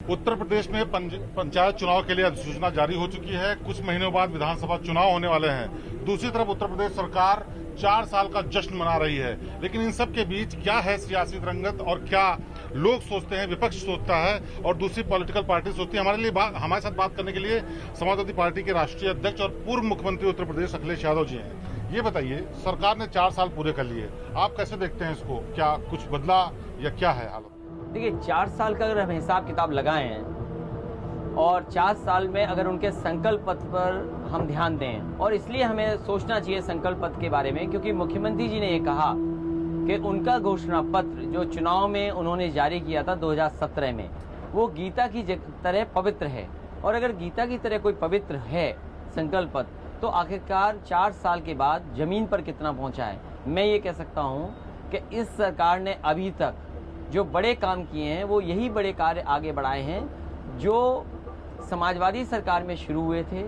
उत्तर प्रदेश में पंचायत चुनाव के लिए अधिसूचना जारी हो चुकी है। कुछ महीनों बाद विधानसभा चुनाव होने वाले हैं। दूसरी तरफ उत्तर प्रदेश सरकार 4 साल का जश्न मना रही है। लेकिन इन सब के बीच क्या है सियासी रंगत और क्या लोग सोचते हैं, विपक्ष सोचता है और दूसरी पॉलिटिकल पार्टी सोचती है। हमारे साथ बात करने के लिए समाजवादी पार्टी के राष्ट्रीय अध्यक्ष और पूर्व मुख्यमंत्री उत्तर प्रदेश अखिलेश यादव जी हैं। ये बताइए, सरकार ने 4 साल पूरे कर लिए, आप कैसे देखते हैं इसको? क्या कुछ बदला या क्या है हालत? देखिए, 4 साल का अगर हम हिसाब किताब लगाएं और 4 साल में अगर उनके संकल्प पत्र पर हम ध्यान दें, और इसलिए हमें सोचना चाहिए संकल्प पत्र के बारे में, क्योंकि मुख्यमंत्री जी ने ये कहा कि उनका घोषणा पत्र जो चुनाव में उन्होंने जारी किया था 2017 में, वो गीता की तरह पवित्र है। और अगर गीता की तरह कोई पवित्र है संकल्प पत्र, तो आखिरकार 4 साल के बाद जमीन पर कितना पहुंचा है। मैं ये कह सकता हूँ कि इस सरकार ने अभी तक जो बड़े काम किए हैं वो यही बड़े कार्य आगे बढ़ाए हैं जो समाजवादी सरकार में शुरू हुए थे।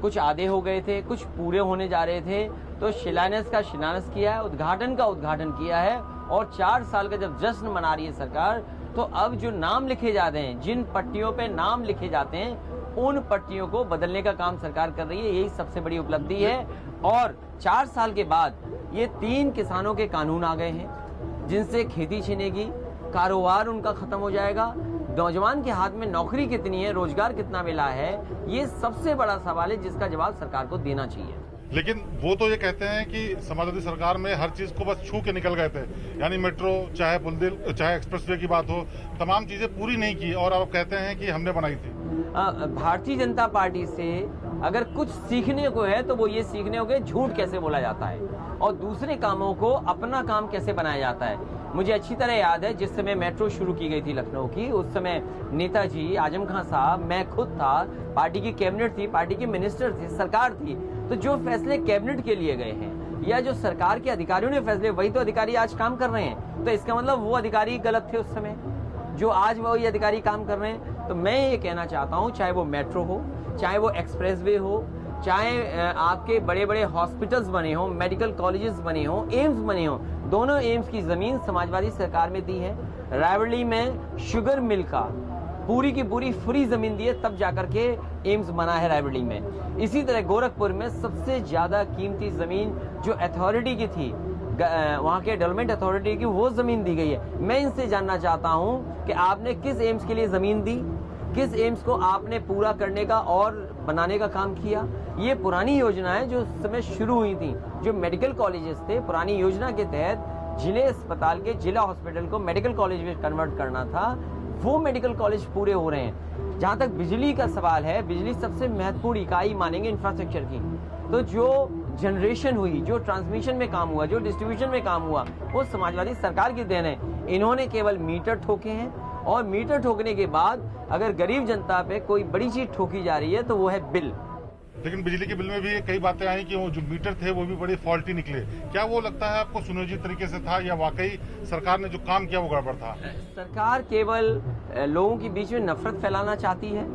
कुछ आधे हो गए थे, कुछ पूरे होने जा रहे थे, तो शिलान्यास का शिलान्यास किया है, उद्घाटन का उद्घाटन किया है। और 4 साल का जब जश्न मना रही है सरकार, तो अब जो नाम लिखे जाते हैं, जिन पट्टियों पे नाम लिखे जाते हैं, उन पट्टियों को बदलने का काम सरकार कर रही है। यही सबसे बड़ी उपलब्धि है। और 4 साल के बाद ये 3 किसानों के कानून आ गए हैं जिनसे खेती छिनेगी, कारोबार उनका खत्म हो जाएगा, नौजवान के हाथ में नौकरी कितनी है, रोजगार कितना मिला है, ये सबसे बड़ा सवाल है जिसका जवाब सरकार को देना चाहिए। लेकिन वो तो ये कहते हैं कि समाजवादी सरकार में हर चीज को बस छू के निकल गए थे, यानी मेट्रो चाहे पुलदिल चाहे एक्सप्रेसवे की बात हो, तमाम चीजें पूरी नहीं की और अब कहते हैं कि हमने बनाई थी। भारतीय जनता पार्टी से अगर कुछ सीखने को है तो वो ये सीखने हो गए झूठ कैसे बोला जाता है और दूसरे कामों को अपना काम कैसे बनाया जाता है। मुझे अच्छी तरह याद है जिस समय मेट्रो शुरू की गई थी लखनऊ की, उस समय नेताजी, आजम खान साहब, मैं खुद था, पार्टी की कैबिनेट थी, पार्टी के मिनिस्टर थे, सरकार थी। तो जो फैसले कैबिनेट के लिए गए हैं या जो सरकार के अधिकारियों ने फैसले, वही तो अधिकारी आज काम कर रहे हैं। तो इसका मतलब वो अधिकारी गलत थे उस समय, जो आज वही अधिकारी काम कर रहे हैं। तो मैं ये कहना चाहता हूँ, चाहे वो मेट्रो हो, चाहे वो एक्सप्रेसवे हो, चाहे आपके बड़े बड़े हॉस्पिटल्स बने हो, मेडिकल कॉलेजेस बने हो, एम्स बने हो, दोनों एम्स की जमीन समाजवादी सरकार में दी है। रायबरेली में शुगर मिल का पूरी की पूरी फ्री जमीन दी है, तब जाकर के एम्स बना है रायबरेली में। इसी तरह गोरखपुर में सबसे ज्यादा कीमती जमीन जो अथॉरिटी की थी, वहाँ के डेवलपमेंट अथॉरिटी की, वो जमीन दी गई है। मैं इनसे जानना चाहता हूँ कि आपने किस एम्स के लिए जमीन दी, किस एम्स को आपने पूरा करने का और बनाने का काम किया। ये पुरानी योजना है जो उस समय शुरू हुई थी, जो मेडिकल कॉलेजेस थे, पुरानी योजना के तहत जिले अस्पताल के जिला हॉस्पिटल को मेडिकल कॉलेज में कन्वर्ट करना था, वो मेडिकल कॉलेज पूरे हो रहे हैं। जहां तक बिजली का सवाल है, बिजली सबसे महत्वपूर्ण इकाई मानेंगे इंफ्रास्ट्रक्चर की। तो जो जनरेशन हुई, जो ट्रांसमिशन में काम हुआ, जो डिस्ट्रीब्यूशन में काम हुआ, वो समाजवादी सरकार की देन है। इन्होंने केवल मीटर ठोके हैं और मीटर ठोकने के बाद अगर गरीब जनता पे कोई बड़ी चीज ठोकी जा रही है तो वो है बिल। लेकिन बिजली के बिल में भी कई बातें आई कि वो जो मीटर थे वो भी बड़े फॉल्टी निकले। क्या वो लगता है आपको सुनियोजित तरीके से था या वाकई सरकार ने जो काम किया वो गड़बड़ था? सरकार केवल लोगों के बीच में नफरत फैलाना चाहती है,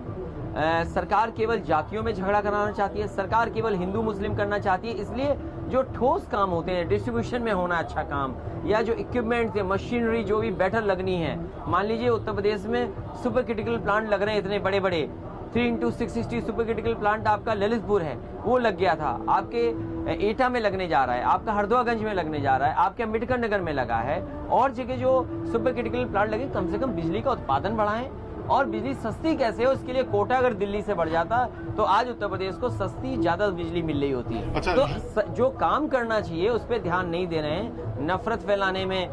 सरकार केवल जातियों में झगड़ा कराना चाहती है, सरकार केवल हिंदू मुस्लिम करना चाहती है। इसलिए जो ठोस काम होते हैं, डिस्ट्रीब्यूशन में होना अच्छा काम, या जो इक्विपमेंट है, मशीनरी जो भी बेटर लगनी है, मान लीजिए उत्तर प्रदेश में सुपर क्रिटिकल प्लांट लग रहे हैं इतने बड़े बड़े, 3x660 सुपर क्रिटिकल प्लांट आपका ललितपुर है, वो लग गया था, आपके एटा में लगने जा रहा है, आपका हरदोआगंज में लगने जा रहा है, आपके अम्बेडकर नगर में लगा है, और जगह जो सुपर क्रिटिकल प्लांट लगे। कम से कम बिजली का उत्पादन बढ़ाएं। और बिजली सस्ती कैसे हो, उसके लिए कोटा अगर दिल्ली से बढ़ जाता तो आज उत्तर प्रदेश को सस्ती ज्यादा बिजली मिल रही होती है। अच्छा। तो जो काम करना चाहिए उस पर ध्यान नहीं दे रहे हैं। नफरत फैलाने में,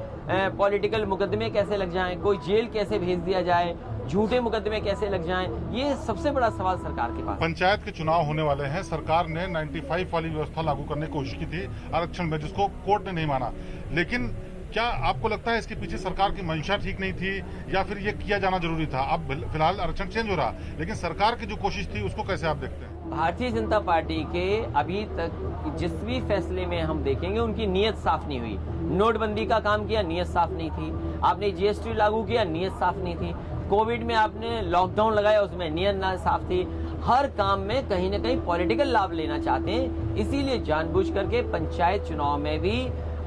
पॉलिटिकल मुकदमे कैसे लग जाएं, कोई जेल कैसे भेज दिया जाए, झूठे मुकदमे कैसे लग जाएं, ये सबसे बड़ा सवाल सरकार के पास। पंचायत के चुनाव होने वाले हैं, सरकार ने 95 वाली व्यवस्था लागू करने की कोशिश की थी आरक्षण में, जिसको कोर्ट ने नहीं माना। लेकिन क्या आपको लगता है इसके पीछे सरकार की मंशा ठीक नहीं थी या फिर ये किया जाना जरूरी था? अब फिलहाल आरक्षण चेंज हो रहा, लेकिन सरकार की जो कोशिश थी उसको कैसे आप देखते हैं? भारतीय जनता पार्टी के अभी तक जिस भी फैसले में हम देखेंगे उनकी नीयत साफ नहीं हुई। नोटबंदी का काम किया, नीयत साफ नहीं थी। आपने जीएसटी लागू किया, नीयत साफ नहीं थी। कोविड में आपने लॉकडाउन लगाया, उसमें नीयत ना साफ थी। हर काम में कहीं ना कहीं पॉलिटिकल लाभ लेना चाहते हैं, इसीलिए जानबूझ करके पंचायत चुनाव में भी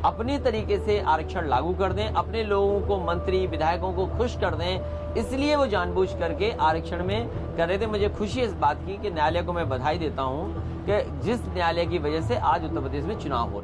अपने तरीके से आरक्षण लागू कर दें, अपने लोगों को, मंत्री विधायकों को खुश कर दें इसलिए वो जानबूझ करके आरक्षण में कर रहे थे। मुझे खुशी है इस बात की कि न्यायालय को मैं बधाई देता हूं कि जिस न्यायालय की वजह से आज उत्तर प्रदेश में चुनाव हो रहे हैं।